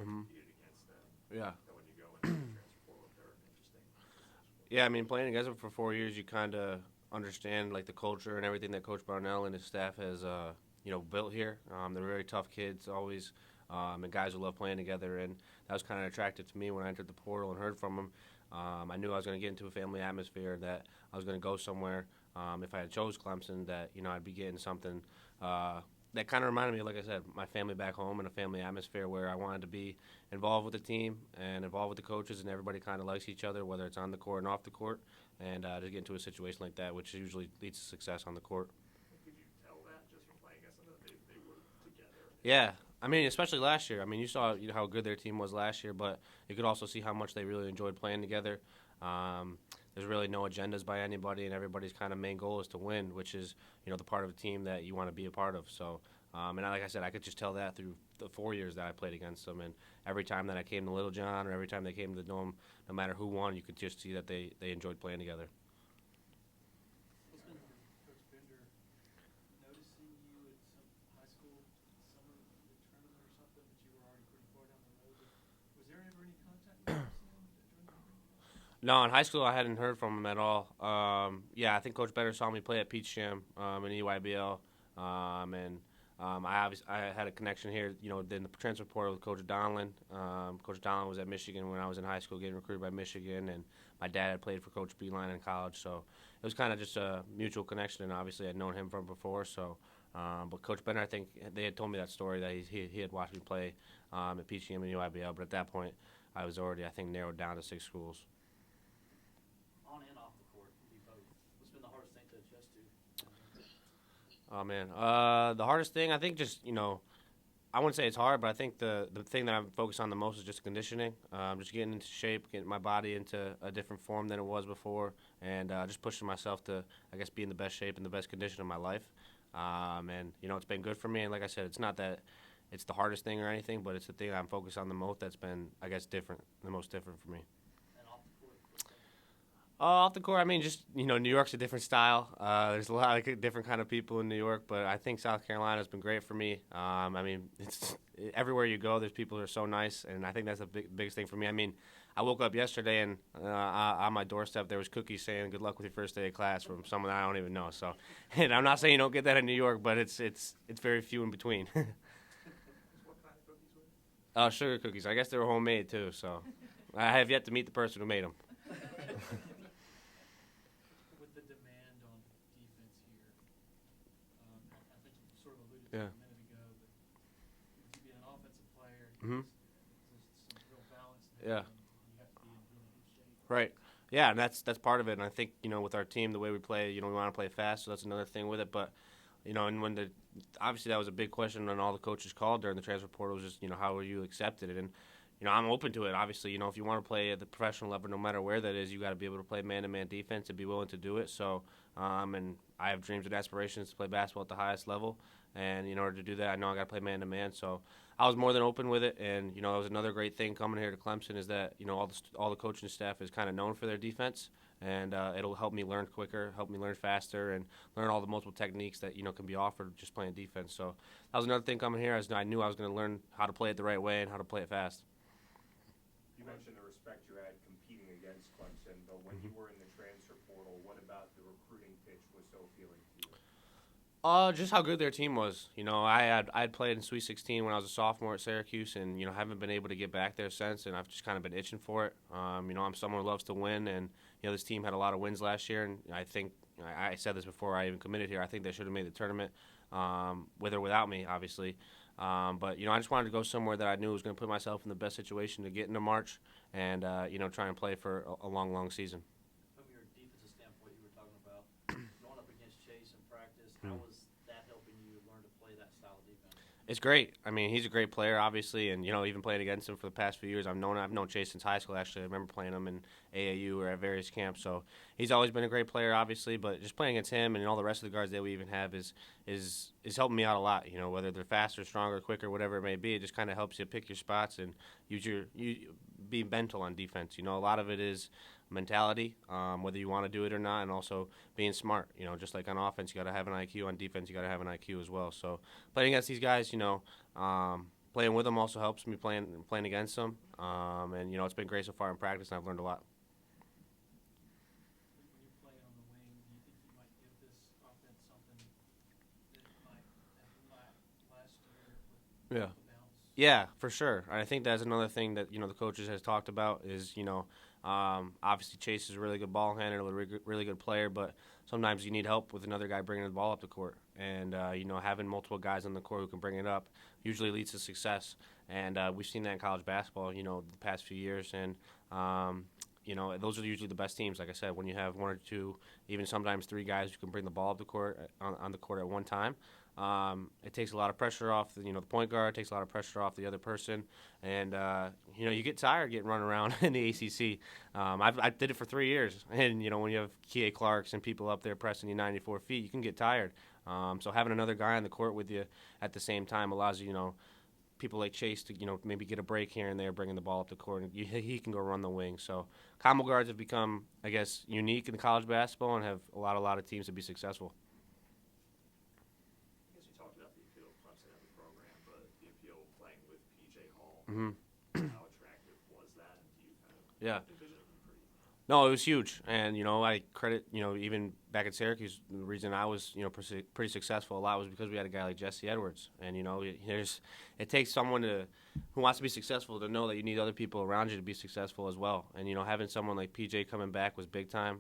Hmm. competed against them. Yeah. Then when you go into the transfer portal, if they're interesting. Yeah, I mean, playing against them for 4 years, you kind of understand like the culture and everything that Coach Barnell and his staff has, built here. They're very tough kids, always, and guys who love playing together. And that was kind of attractive to me when I entered the portal and heard from them. I knew I was going to get into a family atmosphere, that I was going to go somewhere. If I had chose Clemson, that I'd be getting something that kind of reminded me, like I said, my family back home and a family atmosphere where I wanted to be involved with the team and involved with the coaches, and everybody kind of likes each other, whether it's on the court and off the court, and just get into a situation like that, which usually leads to success on the court. Could you tell that just from playing against them that they were together? Yeah, I mean, especially last year. I mean, you saw how good their team was last year, but you could also see how much they really enjoyed playing together. Um, there's really no agendas by anybody, and everybody's kind of main goal is to win, which is the part of the team that you want to be a part of. So, and like I said, I could just tell that through the 4 years that I played against them, and every time that I came to Littlejohn or every time they came to the Dome, no matter who won, you could just see that they enjoyed playing together. What's been Coach Bender noticing you at some high school summer tournament or something that you were already pretty far down the road? Was there ever any contact with him during the spring? No, in high school I hadn't heard from him at all. Yeah, I think Coach Better saw me play at Peach Jam in EYBL, I had a connection here. In the transfer portal with Coach Donlin. Coach Donlin was at Michigan when I was in high school, getting recruited by Michigan, and my dad had played for Coach Beeline in college, so it was kind of just a mutual connection. And obviously, I'd known him from before. So, but Coach Bender, I think they had told me that story that he had watched me play at Peach Jam and EYBL, but at that point, I was already, I think, narrowed down to 6 schools. On and off the court, you both. What's been the hardest thing to adjust to? Oh man, the hardest thing I think just I wouldn't say it's hard, but I think the thing that I'm focused on the most is just conditioning, just getting into shape, getting my body into a different form than it was before, and just pushing myself to I guess be in the best shape and the best condition of my life. And it's been good for me. And like I said, it's not that it's the hardest thing or anything, but it's the thing I'm focused on the most. That's been I guess different, the most different for me. And off the court, what's been Off the court, I mean, just New York's a different style. There's a lot of different kind of people in New York, but I think South Carolina's been great for me. I mean, it's everywhere you go, there's people who are so nice, and I think that's the biggest thing for me. I mean, I woke up yesterday and on my doorstep there was cookies saying "Good luck with your first day of class" from someone I don't even know. So, and I'm not saying you don't get that in New York, but it's very few in between. What kind of cookies were? Sugar cookies. I guess they were homemade too. So, I have yet to meet the person who made them. with the demand on defense here? I think you sort of alluded to Yeah. it a minute ago, but to be an offensive player, Hmm. there's some real balance there, Yeah. and you have to be in really good shape. Right. Yeah, and that's part of it. And I think with our team, the way we play, we want to play fast, so that's another thing with it. But and when the obviously that was a big question on all the coaches called during the transfer portal was just how are you accepted? And I'm open to it. Obviously, if you want to play at the professional level, no matter where that is, you got to be able to play man-to-man defense and be willing to do it. So, and I have dreams and aspirations to play basketball at the highest level. And in order to do that, I know I got to play man-to-man. So I was more than open with it. And that was another great thing coming here to Clemson is that all the coaching staff is kind of known for their defense, and it'll help me learn quicker, help me learn faster, and learn all the multiple techniques that can be offered just playing defense. So that was another thing coming here. I knew I was going to learn how to play it the right way and how to play it fast. You mentioned the respect you had competing against Clemson, but when you were in the transfer portal, what about the recruiting pitch was so appealing to you? Just how good their team was. I had played in Sweet 16 when I was a sophomore at Syracuse, and haven't been able to get back there since, and I've just kind of been itching for it. I'm someone who loves to win, and this team had a lot of wins last year, and I think I said this before I even committed here. I think they should have made the tournament, with or without me, obviously. But I just wanted to go somewhere that I knew was going to put myself in the best situation to get into March, and try and play for a long, long season. From your defensive standpoint, you were talking about going up against Chase in practice. How Hmm. was that helping you learn to play that style of defense? It's great. I mean, he's a great player, obviously, and even playing against him for the past few years, I've known Chase since high school. Actually, I remember playing him in AAU or at various camps. So he's always been a great player, obviously. But just playing against him and all the rest of the guards that we even have is helping me out a lot. Whether they're faster, stronger, quicker, whatever it may be, it just kind of helps you pick your spots and be mental on defense. A lot of it is mentality, whether you want to do it or not, and also being smart. Just like on offense, you got to have an IQ. On defense, you got to have an IQ as well. So playing against these guys, playing with him also helps me playing against him. And it's been great so far in practice, and I've learned a lot. When you play on the wing, do you think you might give this offense something that it might have lacked last year with Yeah. the bounce? Yeah, for sure. I think that's another thing that the coaches has talked about is obviously Chase is a really good ball handler, a really good player, but sometimes you need help with another guy bringing the ball up the court, and having multiple guys on the court who can bring it up usually leads to success. And we've seen that in college basketball, the past few years, and those are usually the best teams. Like I said, when you have one or two, even sometimes three guys who can bring the ball up the court on the court at one time. It takes a lot of pressure off the point guard, takes a lot of pressure off the other person, and you get tired getting run around in the ACC. I did it for 3 years, and when you have Kie Clarks and people up there pressing you 94 feet, you can get tired. So having another guy on the court with you at the same time allows people like Chase to maybe get a break here and there, bringing the ball up the court, and he can go run the wing. So combo guards have become, I guess, unique in college basketball and have a lot of teams to be successful. I guess you talked about the appeal of Clemson as a program, but the appeal of playing with P.J. Hall, Mm-hmm. how attractive was that? And do you kind of Yeah. envision it being pretty? No, it was huge, and I credit even back at Syracuse, the reason I was pretty successful a lot was because we had a guy like Jesse Edwards, and it takes someone who wants to be successful to know that you need other people around you to be successful as well, and having someone like PJ coming back was big time.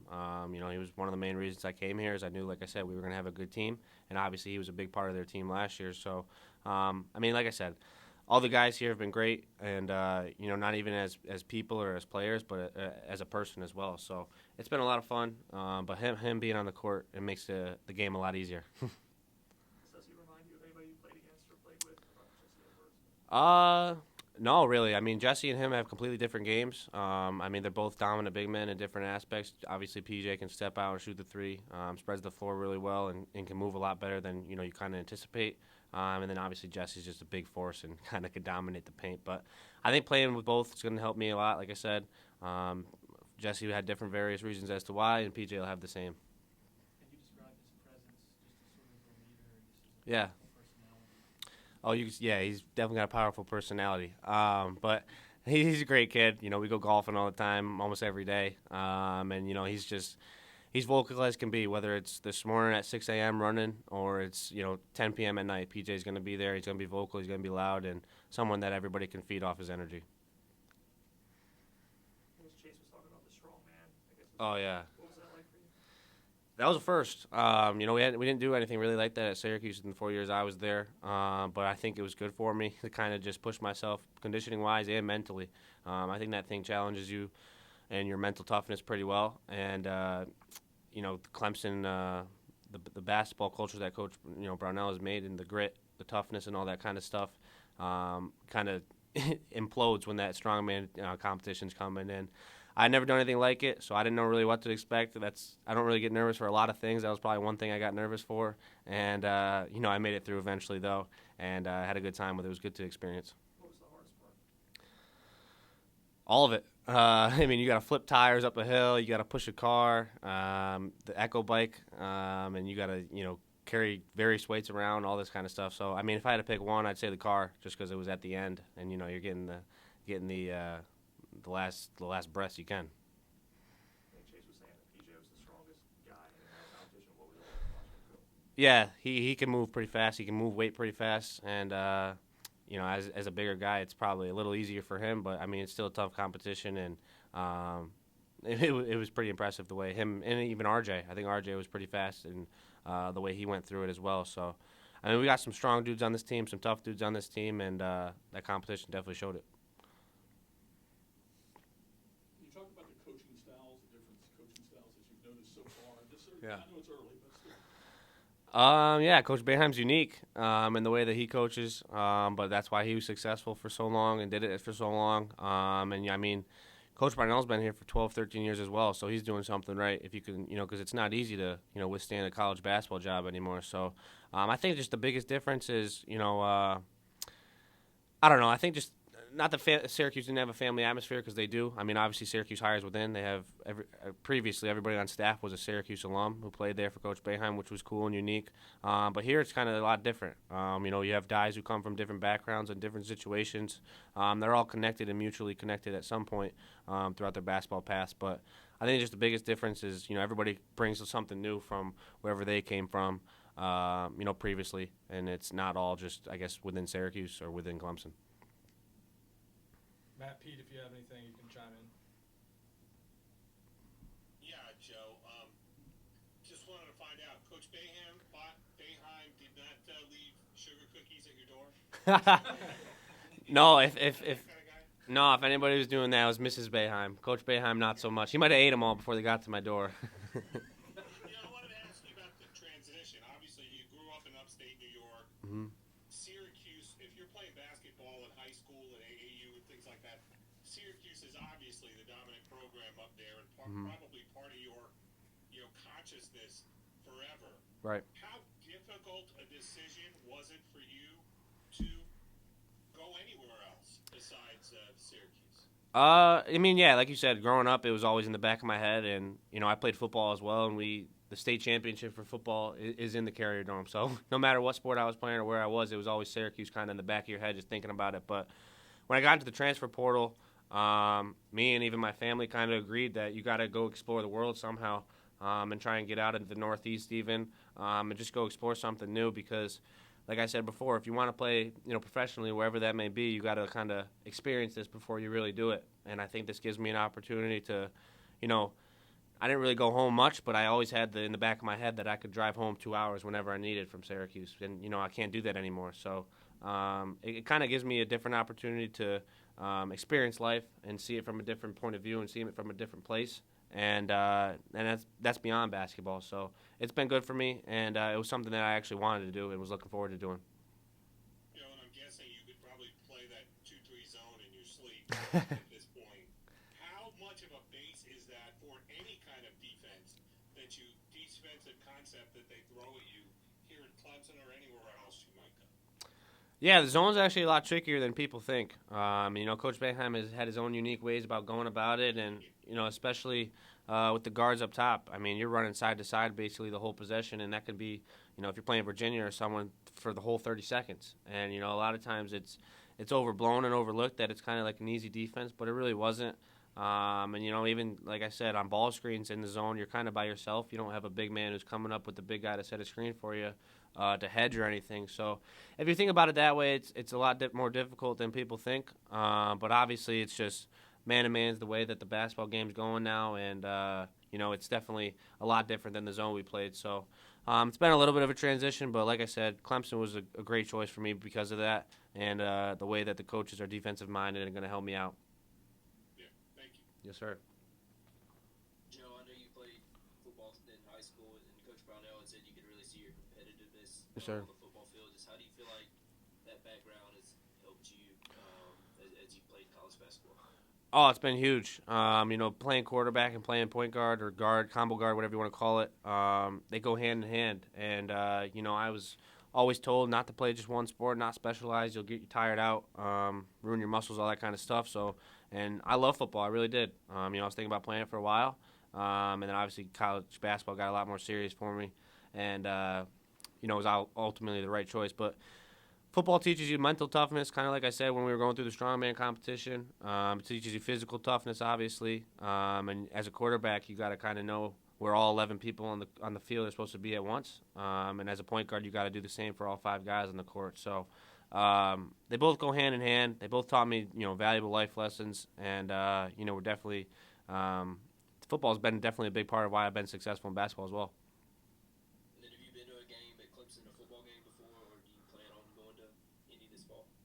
He was one of the main reasons I came here, is I knew, like I said, we were going to have a good team, and obviously he was a big part of their team last year. So, like I said, all the guys here have been great, and not even as people or as players, but as a person as well. So it's been a lot of fun. But him being on the court, it makes the game a lot easier. Does he remind you of anybody you played against or played with? Jesse Edwards? No, really. Jesse and him have completely different games. They're both dominant big men in different aspects. Obviously, PJ can step out and shoot the three, spreads the floor really well, and can move a lot better than you kind of anticipate. And then obviously Jesse's just a big force and kind of could dominate the paint. But I think playing with both is going to help me a lot. Like I said, Jesse had different various reasons as to why, and PJ will have the same. Can you describe his presence just as sort of a leader and just Yeah. personality? He's definitely got a powerful personality. But he's a great kid. We go golfing all the time, almost every day. He's vocal as can be, whether it's this morning at 6 a.m. running or it's 10 p.m. at night. PJ's going to be there. He's going to be vocal. He's going to be loud, and someone that everybody can feed off his energy. I guess Chase was talking about the strong man. Oh yeah. What was that like for you? That was a first. We didn't do anything really like that at Syracuse in the 4 years I was there. But I think it was good for me to kind of just push myself conditioning wise and mentally. I think that thing challenges you and your mental toughness pretty well. And Clemson, the basketball culture that Coach Brownell has made, and the grit, the toughness, and all that kind of stuff, kind of implodes when that strongman competition's coming in. I'd never done anything like it, so I didn't know really what to expect. I don't really get nervous for a lot of things. That was probably one thing I got nervous for, and I made it through eventually though, and I had a good time with it. It was good to experience. What was the hardest part? All of it. You got to flip tires up a hill. You got to push a car, the Echo bike, and you got to carry various weights around, all this kind of stuff. So if I had to pick one, I'd say the car, just because it was at the end, and you're getting the last breaths you can. I think Chase was saying that PJ was the strongest guy in that competition. What was it like watching him go? Yeah, he can move pretty fast. He can move weight pretty fast, and as a bigger guy, it's probably a little easier for him. But it's still a tough competition, and it was pretty impressive the way him and even RJ. I think RJ was pretty fast, and the way he went through it as well. So, we got some strong dudes on this team, some tough dudes on this team, and that competition definitely showed it. Can you talk about the coaching styles, the different coaching styles that you've noticed so far? Yeah. I know it's early, but still. Yeah, Coach Boeheim's unique in the way that he coaches, but that's why he was successful for so long and did it for so long. Coach Brownell's been here for 12, 13 years as well, so he's doing something right. If you can, because it's not easy to, withstand a college basketball job anymore. So I think just the biggest difference is, I don't know. I think just not that Syracuse didn't have a family atmosphere, because they do. I mean, obviously Syracuse hires within. They have previously everybody on staff was a Syracuse alum who played there for Coach Boeheim, which was cool and unique. But here it's kind of a lot different. You have guys who come from different backgrounds and different situations. They're all connected and mutually connected at some point throughout their basketball past. But I think just the biggest difference is everybody brings something new from wherever they came from. Previously, and it's not all just, I guess, within Syracuse or within Clemson. Matt, Pete, if you have anything, you can chime in. Yeah, Joe. Just wanted to find out, Coach Boeheim did not leave sugar cookies at your door? No, if That kind of guy? no, if anybody was doing that, it was Mrs. Boeheim. Coach Boeheim, not so much. He might have ate them all before they got to my door. I wanted to ask you about the transition. Obviously, you grew up in upstate New York. Mhm. Syracuse, if you're playing basketball in high school and AAU and things like that, Syracuse is obviously the dominant program up there and probably part of your consciousness forever. Right. How difficult a decision was it for you to go anywhere else besides Syracuse? I mean, yeah, like you said, growing up, it was always in the back of my head, and I played football as well, and the state championship for football is in the Carrier Dome. So no matter what sport I was playing or where I was, it was always Syracuse kind of in the back of your head, just thinking about it. But when I got into the transfer portal, me and even my family kind of agreed that you got to go explore the world somehow, and try and get out into the Northeast even, and just go explore something new, because like I said before, if you want to play, professionally, wherever that may be, you got to kind of experience this before you really do it. And I think this gives me an opportunity to, I didn't really go home much, but I always had in the back of my head that I could drive home 2 hours whenever I needed from Syracuse. And, I can't do that anymore. So it kind of gives me a different opportunity to experience life and see it from a different point of view and see it from a different place. And that's beyond basketball. So it's been good for me, and it was something that I actually wanted to do and was looking forward to doing. And I'm guessing you could probably play that 2-3 zone in your sleep at this point. How much of a base is that for any kind of defense defensive concept that they throw at you here at Clemson or anywhere else you might go? Yeah, the zone's actually a lot trickier than people think. Coach Boeheim has had his own unique ways about going about it, and especially with the guards up top. I mean, you're running side to side basically the whole possession, and that could be, if you're playing Virginia or someone for the whole 30 seconds. And a lot of times it's overblown and overlooked that it's kind of like an easy defense, but it really wasn't. Even like I said, on ball screens in the zone, you're kind of by yourself. You don't have a big man who's coming up with the big guy to set a screen for you. To hedge or anything. So if you think about it that way, it's a lot more difficult than people think. But obviously it's just man-to-man is the way that the basketball game's going now, and it's definitely a lot different than the zone we played. So it's been a little bit of a transition, but like I said, Clemson was a great choice for me because of that, and the way that the coaches are defensive-minded and going to help me out. Yeah, thank you. Yes, sir. Joe, I know you played football in high school, and Coach Brownell had said you could really see your competitiveness Yes, sir. on the football field. Just how do you feel like that background has helped you as you played college basketball? Oh, it's been huge. Playing quarterback and playing point guard or guard, combo guard, whatever you want to call it, they go hand in hand. And, I was always told not to play just one sport, not specialize. You'll get you tired out, ruin your muscles, all that kind of stuff. So, and I love football. I really did. I was thinking about playing it for a while. And then obviously college basketball got a lot more serious for me. And, it was ultimately the right choice. But football teaches you mental toughness, kind of like I said when we were going through the strongman competition. It teaches you physical toughness, obviously. And as a quarterback, you got to kind of know where all 11 people on the field are supposed to be at once. And as a point guard, you got to do the same for all 5 guys on the court. So they both go hand in hand. They both taught me, valuable life lessons. And, we're definitely football has been definitely a big part of why I've been successful in basketball as well.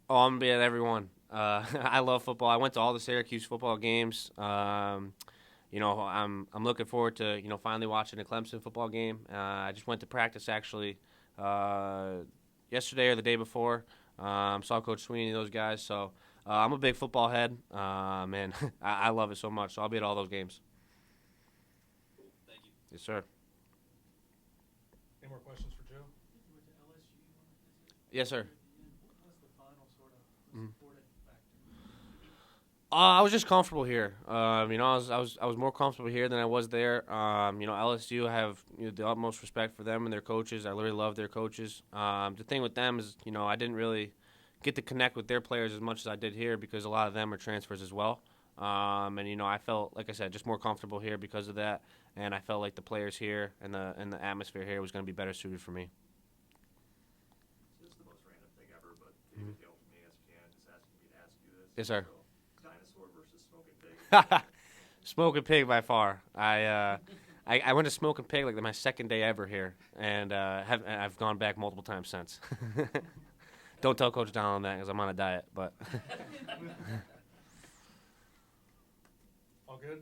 Oh, I'm going to be at every one. I love football. I went to all the Syracuse football games. I'm looking forward to, finally watching a Clemson football game. I just went to practice, actually, yesterday or the day before. Saw Coach Sweeney and those guys. So I'm a big football head. Man, I love it so much. So I'll be at all those games. Cool. Thank you. Yes, sir. Any more questions for Joe? You went to LSU. Yes, sir. What was the final sort of Mhm. supporting factor? I was just comfortable here. I was more comfortable here than I was there. LSU, I have the utmost respect for them and their coaches. I literally love their coaches. The thing with them is, I didn't really get to connect with their players as much as I did here because a lot of them are transfers as well. I felt, like I said, just more comfortable here because of that. And I felt like the players here and the atmosphere here was going to be better suited for me. This is the most random thing ever, but David Hill from ESPN is asking me to ask you this. Yes, sir. So, dinosaur versus smoking pig? Smoking pig by far. I went to Smoking Pig like my second day ever here, and I've gone back multiple times since. Don't tell Coach Donald that because I'm on a diet, but. All good?